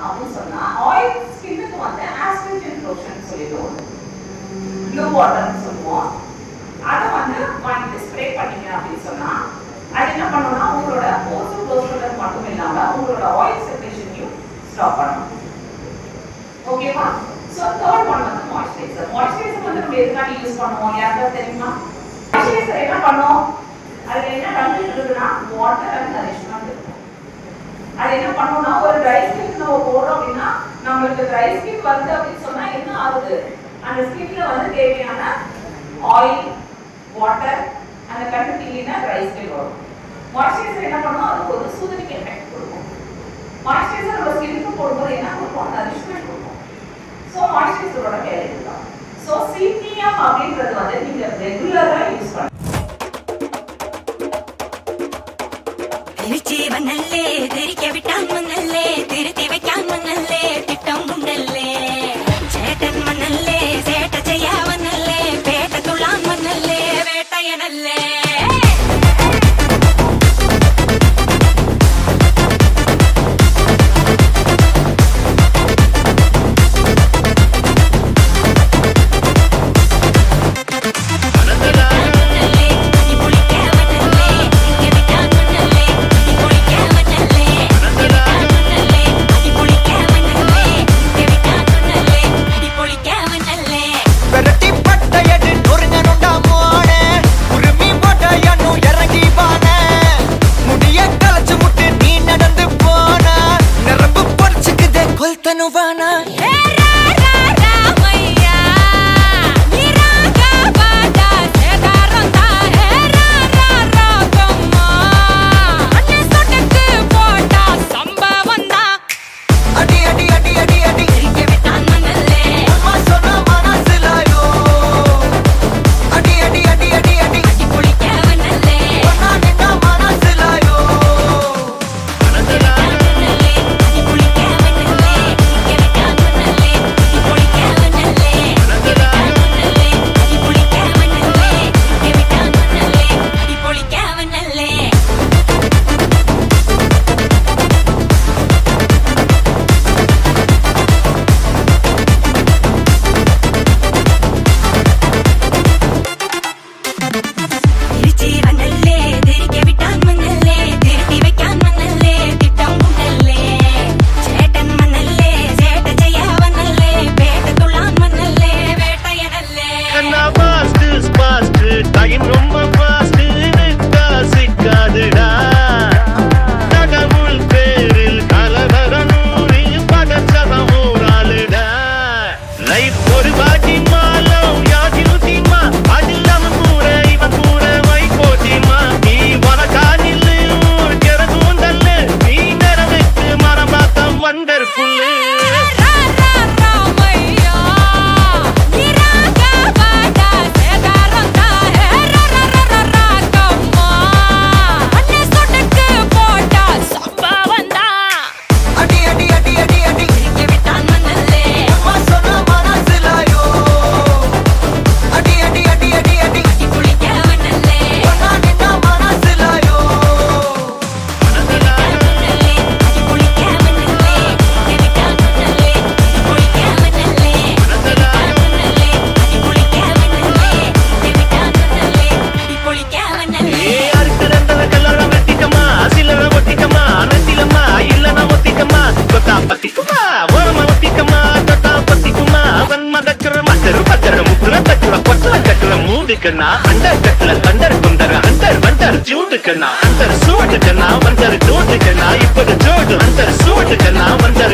அப்படின்னு சொன்னா ஆயில் ஸ்கின்னுக்கு வந்து ஆஸ்ட்ரிஜன் லோஷன் சொல்லிடுவோம், ப்ளூ வாட்டர்னு சொல்லுவோம். அதை வந்து வாங்கிட்டு ஸ்ப்ரே பண்ணிங்க அப்படின்னு சொன்னா அது என்ன பண்ணும்னா உங்களோட போர்ஸ் க்ளோஸ் பண்றது மட்டும் இல்லாம உங்களோட ஆயில் செக்ரேஷனையும் ஸ்டாப் பண்ணும். ஓகேவா? சோ தேர்ட் ஒன் வந்து மாய்ஸ்சரைசர். மாய்ஸ்சரைசர் வந்து நம்ம எதுக்காக யூஸ் பண்ணுவோம் யாருக்காவது தெரியுமா? மாய்ஸ்சரைசர் என்ன பண்ணும்? அதுல என்ன கண்டென்ட் இருக்குன்னா வாட்டர் அண்ட் நரிஷ்மென்ட் இருக்கும். அது என்ன பண்ணும்னா ஒரு ட்ரை ஸ்கின் நம்ம போடுறோம் அப்படின்னா நம்மளுக்கு ட்ரை ஸ்கின் வருது அப்படின்னு சொன்னா என்ன ஆகுது? அந்த ஸ்கின்ல வந்து தேவையான ஆயில், வாட்டர் அந்த கண்டென்ட் இல்லைன்னா ட்ரை ஸ்கின் வரும். மாய்ஸ்சரைசர் என்ன பண்ணும்? அது ஒரு சூதனிங் எஃபெக்ட் கொடுக்கும். மாய்ஸ்சரைசர் நம்ம ஸ்கின்னுக்கு போடும்போது என்ன கொடுக்கும்? நரிஷ்மென்ட் கொடுக்கும். ஸோ மாய்ஸ்சரைசரோட வேலை இதுதான். ஸோ சிடிஎம் அப்படின்றது வந்து நீங்க ரெகுலரா யூஸ் பண்ணணும். திருச்சி வந்தல்லே திரிக்க விட்டான் மன்னல்லே திருத்தி வைக்கான் மன்னல்லே திட்டம் முன்னல்லே சேட்டன் மன்னல்லே சேட்ட செய்ய வந்தல்லே பேட்ட துளான் மன்னல்லே வேட்டையனல்லே अंदर कटल अंदर कुंदर अंदर वंदर जूट करना अंदर सूट करना वंदर जोट करना इपड़ जोड़ अंदर सूट करना वंदर